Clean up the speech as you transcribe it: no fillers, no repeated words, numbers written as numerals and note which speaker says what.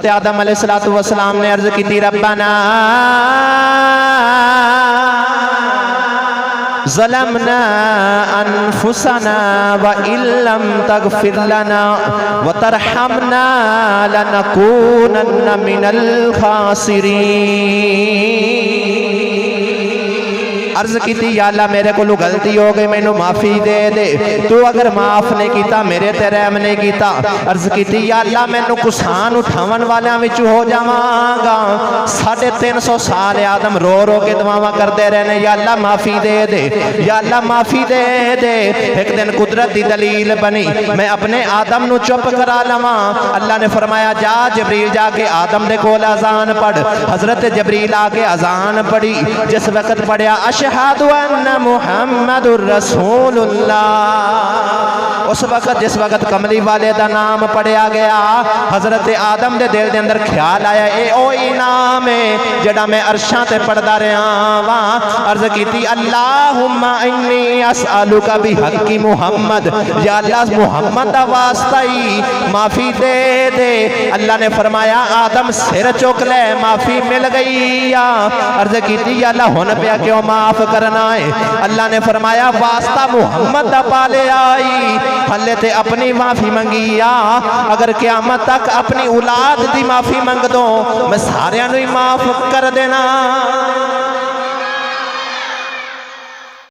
Speaker 1: آدم علیہ السلام نے عرض کی تھی ربنا ظلمنا انفسنا وَإِن لَّمْ تَغْفِرْ لَنَا وَتَرْحَمْنَا لَنَكُونَنَّ مِنَ الْخَاسِرِينَ۔ عرض کی تھی یا اللہ میرے کو غلطی ہو گئی میں معافی دے دے، تو اگر معاف نہیں کیتا میرے تے رحم نہیں کیتا۔ عرض کی تھی یا اللہ میں کسان اٹھاون والیاں وچ ہو جاواں گا۔ 350 سال آدم رو رو کے دعاواں کرتے رہنے یا اللہ معافی دے دے، یا اللہ معافی دے دے۔ ایک دن قدرت دی دلیل بنی، میں اپنے آدم نو چپ کرا لواں۔ اللہ نے فرمایا جا جبریل جا کے آدم دے کول اذان پڑھ۔ حضرت جبریل آ کے اذان پڑھی، جس وقت پڑھیا اشہد ان محمد الرسول اللہ، اس وقت جس وقت کملی والے دا نام پڑھیا گیا، حضرت آدم دے دل دے اندر خیال آیا اے اوہی نام ہے جڑا میں عرشاں تے پڑھدا رہا واں۔ عرض کیتی اللہم انی اسألک بحق محمد، یا اللہ محمد دا واسطہ ہی معافی دے دے۔ اللہ نے فرمایا آدم سر چک لے، معافی مل گئی یا۔ عرض کیتی یا اللہ ہن پیا کیوں معاف کرنا ہے؟ اللہ نے فرمایا واسطہ محمد دا پالے آئی، ہلے تے اپنی معافی منگی یا، اگر قیامت تک اپنی اولاد دی معافی منگ دو میں سارے نو ہی معاف کر دینا۔